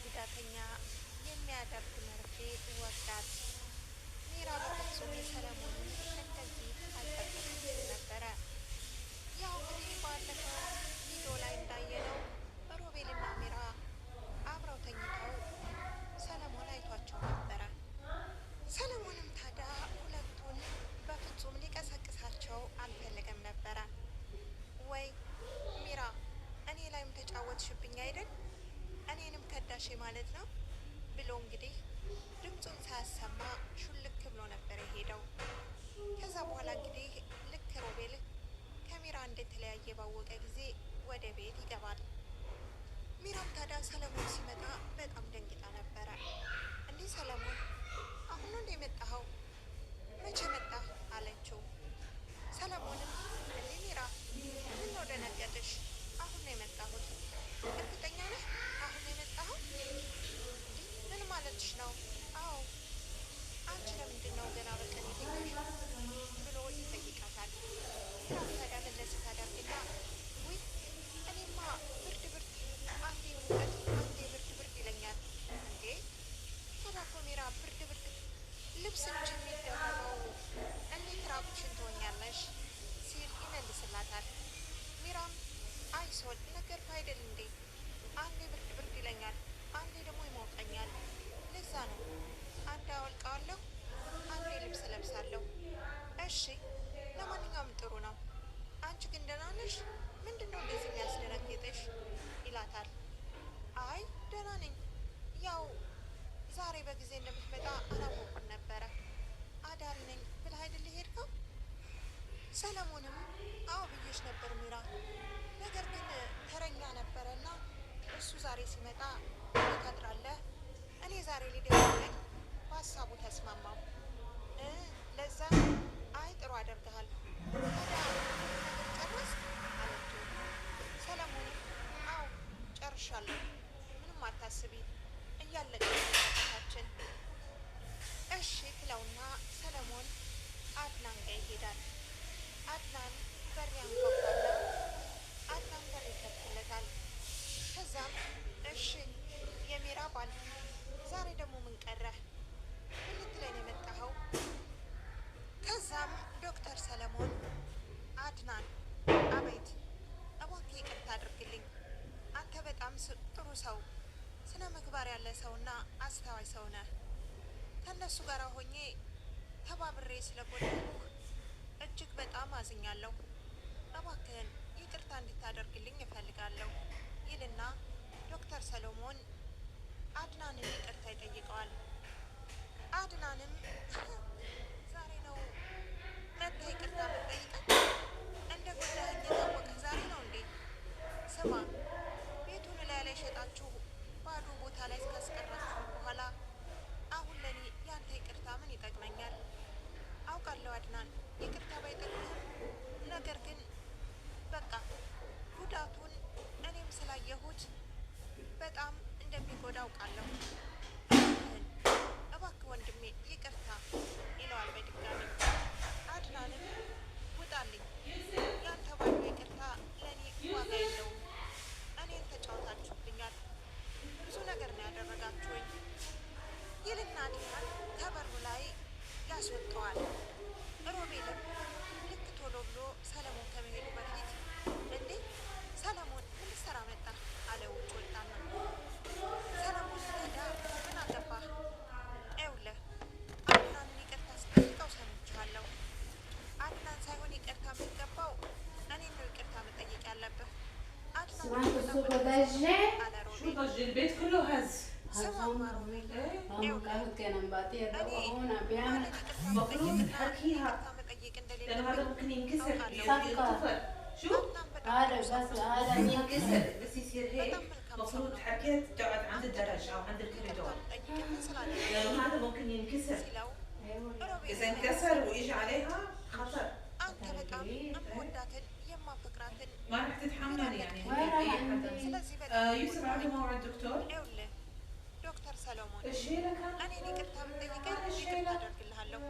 ጉዳተኛ የሚያደርግ መርፌ ወጋት። ሚራ በፍጹም ሰለሞንን እንደዚህ አልጠበቀችም ነበረ። ያው እንግዲህ ባለፈው ቪዲዮ ላይ እንዳየነው ሮቤልና ሚራ አብረው ተኝተው ሰለሞን አይቷቸው ነበረ። ሰለሞንም ታዲያ ሁለቱን በፍጹም ሊቀሰቅሳቸው አልፈለገም ነበረ። ወይ ሚራ እኔ ላይም ተጫወትሽብኝ አይደል? እኔንም ከዳሽ ማለት ነው ብሎ እንግዲህ ድምፁን ሳያሰማ ሹልክ ብሎ ነበር የሄደው። ከዛ በኋላ እንግዲህ ልክ ሮቤል ከሚራ እንደተለያየ ባወቀ ጊዜ ወደ ቤት ይገባል። ሚራም ታዲያ ሰለሞን ሲመጣ በጣም ደንግጣ ነበረ። እንዲህ ሰለሞን አሁን ነው እንደ የመጣኸው? መቼ መጣህ አለችው። ሰለሞንም እንዲህ ሚራ ምን ነው ደነገጥሽ? አሁን ነው የመጣሁት። እርግጠኛ ነህ አሁን ነው የመጣኸው? ምን ማለትሽ ነው? አዎ አንቺ ለምንድን ነው ገና በቀን የተኛሽው ብሎ ይጠይቃታል። ሚራም ታዲያ መለስ ታደርግና ውይ እኔማ ብርድ ብርድ አንዴ ሙቀት አንዴ ብርድ ብርድ ይለኛል። እንዴ ታዲያ እኮ ሚራ ብርድ ብርድ ልብስ እንጂ የሚደረገው እንዴት ራቁትሽን ትሆኛለሽ ሲል ይመልስላታል። ሚራም አይ ሶል ነገርኩ አይደል እንዴ አንዴ ብርድ ብርድ ይለኛል አንዴ ደግሞ ይሞቀኛል። ለዛ ነው አንዴ አወልቀዋለሁ አንዴ ልብስ ለብሳለሁ። እሺ ለማንኛውም ጥሩ ነው። አንቺ ግን ደህና ነሽ? ምንድን ነው እንደዚህ የሚያስደነግጥሽ? ይላታል። አይ ደህና ነኝ። ያው ዛሬ በጊዜ እንደምትመጣ አላወኩም ነበረ። አዳሪ ነኝ ብለህ አይደል ሄድከው? ሰለሞንም አዎ ብዬሽ ነበር ሚራ፣ ነገር ግን ተረኛ ነበረና እሱ ዛሬ ሲመጣ ታድራለህ፣ እኔ ዛሬ ሊደውልልኝ በሀሳቡ ተስማማው። ለዛ አይ ጥሩ አደርግሃል። ታዲያ ነገር ጨረስክ አለችው። ሰለሞንም አዎ ጨርሻለሁ፣ ምንም አታስቢ፣ እያለቀ ታችን። እሺ ትለውና ሰለሞን አድናን ጋር ይሄዳል። አድናን በር ያንኳኳና አድናን በር ይከፍትለታል። ከዛም እሺ የሚራ ባል ዛሬ ደግሞ ምን ቀረህ? ምን ልትለኝ ነው የመጣኸው? ከዛም ዶክተር ሰለሞን አድናን አቤት፣ እባክህ ይቅርታ አድርግልኝ። አንተ በጣም ጥሩ ሰው፣ ስነ ምግባር ያለ ሰውና አስተዋይ ሰው ነህ። ከእነሱ ጋር ሆኜ ተባብሬ ስለጎዳሁህ እጅግ በጣም አዝኛለሁ። እባክህን ይቅርታ እንድታደርግልኝ እፈልጋለሁ ይልና ዶክተር ሰሎሞን አድናንን ይቅርታ ይጠይቀዋል። አድናንም ዛሬ ነው መጥታ ይቅርታ የምትጠይቀኝ? እንደ ጎዳኸኝ የታወቀ ዛሬ ነው እንዴ? ስማ ቤቱን ላይ ሸጣችሁ ባዶ ቦታ ላይ እስካስቀራችሁ በኋላ አሁን ለኔ ያንተ ይቅርታ ምን ይጠቅመኛል? አውቃለሁ አድናን ይቅርታ ባይጠቅምህም፣ ነገር ግን በቃ ጉዳቱን እኔም ስላየሁት በጣም እንደሚጎዳ አውቃለሁ። እባክህ ወንድሜ ይቅርታ ይለዋል በድጋሚ። አድናንም ውጣልኝ፣ ያንተ ባዶ ይቅርታ ለእኔ ዋጋ የለውም። እኔን ተጫውታችሁብኛል፣ ብዙ ነገር ነው ያደረጋችሁኝ ይልና አድናን ከበሩ ላይ ያስወጣዋል። ሮቤልም ልክ ቶሎ ብሎ ሰለሞን ከመሄዱ በፊት እንዴ ሰለሞን ምን ልትሰራ መጣ አለ። ውጭ ወጣና ሰለሞን ታዲያ ምን አገባህ? ይኸውልህ አድናንን ይቅርታ ስጠይቀው ሰምቻለሁ። አድናን ሳይሆን ይቅርታ የሚገባው እኔን ነው ይቅርታ መጠየቅ ያለብህ። አድናን አለ ሮቤል። ስማማ ሮቤል ይቅርታ መጠየቅ እንደሌለብኝ አውቃለሁ። አድናን በጣም ينكسر بس يصير هيك መልካም ሰው المفروض ነው። حكيت تقعد عند አንተ الدرج او عند ይቅርታ الكوريدور ልጠይቅህ لانه ስላደረግኩ هذا ممكن ينكسر ሲለው ሮቤል اذا انكسر واجى عليها خطر አንተ በጣም የምወዳትን የማፈቅራትን ما رح تتحمل يعني ሚራ هيك اي حدا ስለዚህ በጣም يوسف عنده موعد دكتور ይኸውልህ ዶክተር ሰሎሞን ايش هي لك እኔን ይቅርታ ብትጠይቀኝ ይቅርታ አደርግልሃለሁ።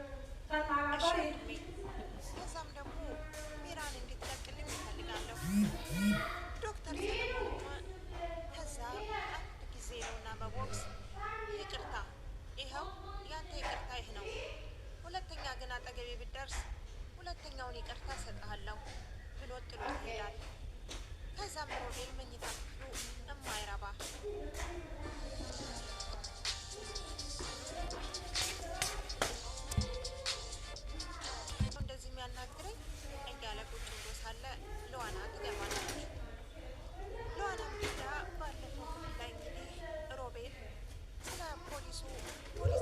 كان مع እሺ العباية ወንድሜ። ከዛም ደግሞ ሚራን እንድትለቅልኝ እፈልጋለሁ። ዶክተር ሰለሞንማ ከዛ አንድ ጊዜ ነውና በቦክስ ይቅርታ፣ ይኸው ያንተ ይቅርታ ይህ ነው። ሁለተኛ ግን አጠገቤ ብትደርስ ሁለተኛውን ይቅርታ እሰጥሃለሁ ብሎ ጥሎት ይሄዳል። ከዛም ሮቤል መኝታ ክፍሉ እማይረባ እንደዚህ የሚያናግረኝ እያለ ቁጭ ብሎ ሳለ ለዋና ትገባለች። ለዋናም ሄዳ ባለፈው ክፍል ላይ እንግዲህ ሮቤል ስለ ፖሊስ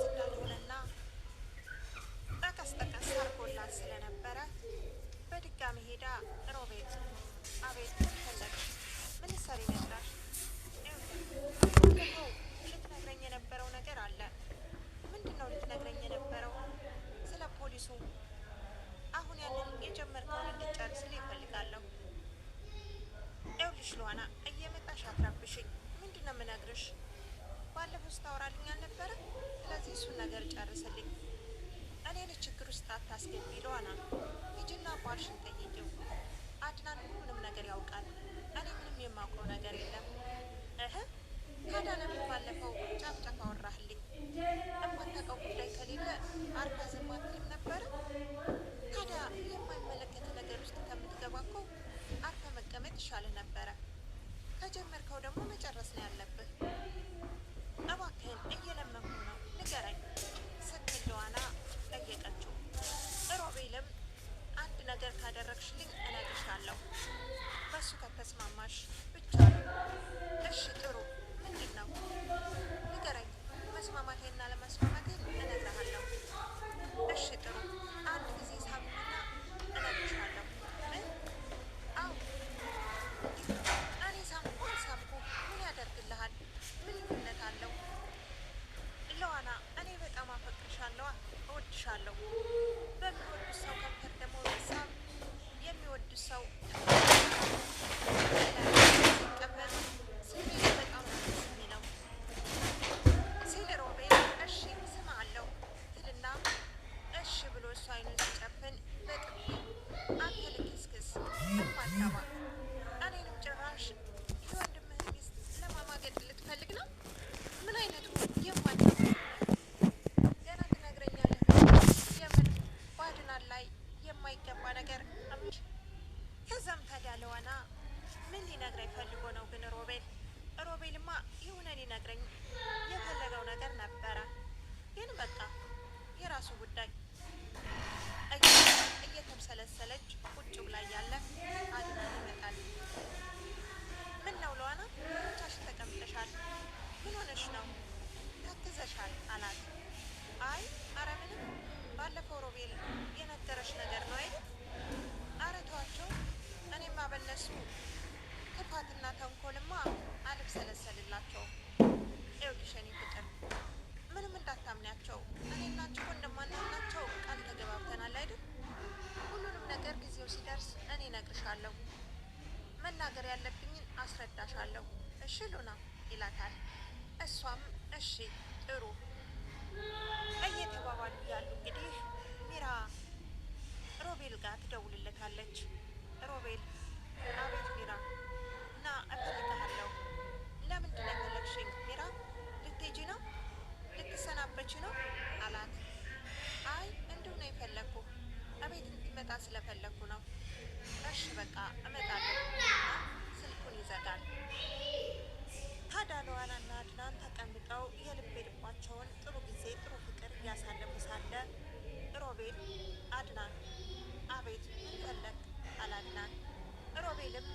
እንዳልሆነና ጠቀስ ጠቀስ አድርጎላት ስለነበረ በድጋሚ ሄዳ ሮቤል አቤት ፈለግሽ? ምን ሰሪ ነበር? ባለፈው ልትነግረኝ የነበረው ነገር አለ። ምንድን ነው ልትነግረኝ የነበረው? ስለ ፖሊሱ። አሁን ያንን የጀመርከውን እንድጨርስልኝ ይፈልጋለሁ። ይኸውልሽ ለዋና እየመጣሽ አትረብሽኝ። ምንድን ነው የምነግርሽ? ባለፈው ስታወራልኝ አልነበረ? ስለዚህ እሱን ነገር ጨርስልኝ። እኔን ችግር ውስጥ አታስገቢ ለዋና። ሂጂና ባልሽን ጠይቂው። አድናን ሁሉንም ነገር ያውቃል። እኔ ምንም የማውቀው ነገር የለም። ታዲያ ለምን ባለፈው ጫፍጫፍ አወራህልኝ? የማታውቀው ጉዳይ ከሌለ አርፋ ዝም አትልም ነበረ? ታዲያ የማይመለከት ነገር ውስጥ ከምትገባ እኮ አርፈ መቀመጥ ይሻልህ ነበረ። ከጀመርከው ደግሞ መጨረስ ነው ያለብህ። እባክህን እየለመንኩ ነው ንገረኝ ስትል ለዋና ጠየቀችው። ሮቤልም አንድ ነገር ካደረግሽልኝ እነግርሻለሁ፣ በሱ ከተስማማሽ ብቻ ነው። እሺ ጥሩ፣ ምንድን ነው ንገረኝ። መስማማቴና ለመስማማቴን እነግርሃለሁ። እሺ ጥሩ፣ አንድ ጊዜ ሳምኝና እነግርሻለሁ። አዎ እኔ ሳምኩ አልሳምኩ ምን ያደርግልሃል? ምን ልዩነት አለው? ለዋና እኔ በጣም አፈቅርሻለሁ፣ እወድሻለሁ። በሚወዱት ሰው ከንፈር ደግሞ በሳም የሚወዱት ሰው ሲቀበል ስሜት በጣም ነው ደስ የሚለው ሲል ሮቤል እሺ ስማለሁ ትልና እሺ ብሎ እሱ አይኑን ሲጨፍን በጥፊ አንተ ልክስክስ እማታባ እኔንም ጭራሽ የወንድምህን ሚስት ለማማገጥ ልትፈልግ ነው? ምን አይነቱ የማታባ ገና ትነግረኛለህ? የምን ባድናን ላይ የማይገባ ነገር። ከዛም ታዲያ ለዋና ምን ሊነግረኝ ፈልጎ ነው ግን ሮቤልማ የሆነ ሊነግረኝ የፈለገው ነገር ነበረ፣ ግን በቃ የራሱ ጉዳይ። እየተብሰለሰለች ቁጭ ብላ እያለ አድናን ይመጣል። ምን ነው ለዋና ብቻሽን ተቀምጠሻል? ምን ሆነሽ ነው? ታክዘሻል አላት። አይ አረ ምንም፣ ባለፈው ሮቤል የነገረሽ ነገር ነው አይደል? አረ ተዋቸው፣ እኔማ በነሱ ክፋትና ተንኮልማ አልብሰለሰልላቸውም። ይኸውልሽ የኔ ፍቅር ምንም እንዳታምኛቸው፣ እኔና አንቺ እኮ እንደማናምናቸው ቃል ተገባብተናል አይደል? ሁሉንም ነገር ጊዜው ሲደርስ እኔ እነግርሻለሁ፣ መናገር ያለብኝን አስረዳሻለሁ። እሺ ሉና ይላታል። እሷም እሺ ጥሩ እየተባባሉ ያሉ እንግዲህ ሚራ ሮቤል ጋር ትደውልለታለች። ሮቤል አቤት ሚራ፣ ና እፈልግሃለሁ። ለምንድን ነው የፈለግሽኝ ሚራ? ልትሄጂ ነው? ልትሰናበች ነው አላት። አይ እንዲሁ ነው የፈለግኩ፣ እቤት እንድትመጣ ስለፈለግኩ ነው። እሺ በቃ እመጣለሁ እና ስልኩን ይዘጋል። ታዲያ ለዋናና አድናን ተቀምጠው የልብ ልባቸውን ጥሩ ጊዜ ጥሩ ፍቅር እያሳለፉ ሳለ ሮቤል አድናን አቤት ምን ፈለግ አለ አድናን። ሮቤልም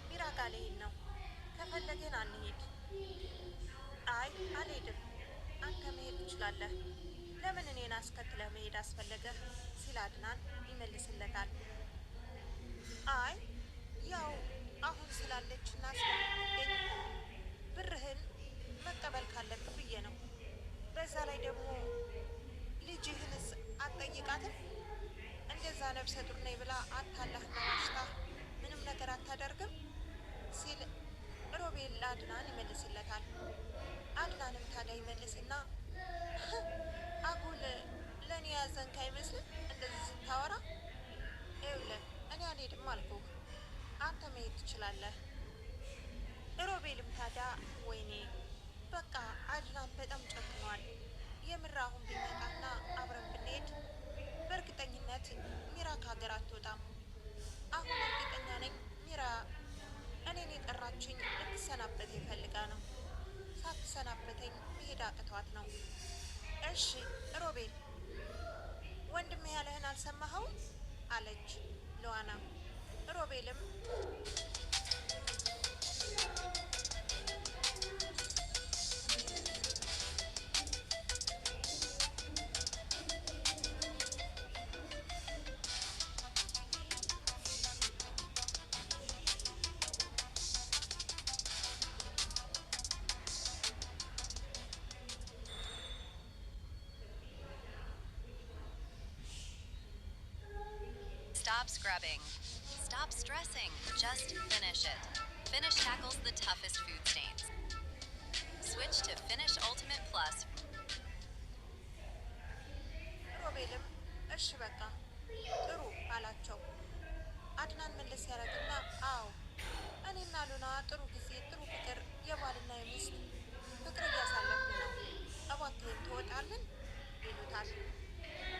ሚራ ጋ ልሄድ ነው፣ ከፈለግን አንሄድ። አይ አልሄድም፣ አንተ መሄድ ትችላለህ፣ ለምን እኔን አስከትለህ መሄድ አስፈለገህ? ሲል አድናን ይመልስለታል። አይ ያው ነብሰ ጡር ነኝ ብላ አታላህና ዋሽታ ምንም ነገር አታደርግም ሲል ሮቤል ለአድናን ይመልስለታል። አድናንም ታዲያ ይመልስና አጉል ለእኔ ያዘንክ አይመስልም እንደዚህ ስታወራ። ይኸውልህ እኔ አልሄድም አልኩህ፣ አንተ መሄድ ትችላለህ። ሮቤልም ታዲያ ወይኔ በቃ አድናን በጣም ጨክኗል። የምር አሁን ቢመጣና አብረን ብንሄድ በእርግጠኝነት ሚራ ከሀገር አትወጣም። አሁን እርግጠኛ ነኝ ሚራ እኔን የጠራችኝ ልትሰናበተኝ ፈልጋ ነው። ሳትሰናበተኝ መሄድ አቅቷት ነው። እሺ ሮቤል ወንድም ያለህን አልሰማኸውም አለች ሉዋና። ሮቤልም Stop scrubbing. Stop stressing. Just finish it. Finish tackles the toughest food stains. Switch to Finish Ultimate Plus. ሮቤልም እሺ በቃ ጥሩ አላቸው። አድናን መለስ ያደረግና አዎ እኔና ሉና ጥሩ ጊዜ ጥሩ ፍቅር የባልና የሚስት ፍቅር እያሳለፍን ነው፣ እባክህን ትወጣልን ይሉታል።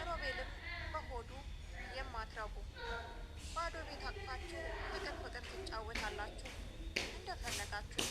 ሮቤልም በሆዱ የማትረቡ ባዶ ቤት አቅፋችሁ ፍቅር ፍቅር ትጫወታላችሁ እንደፈለጋችሁ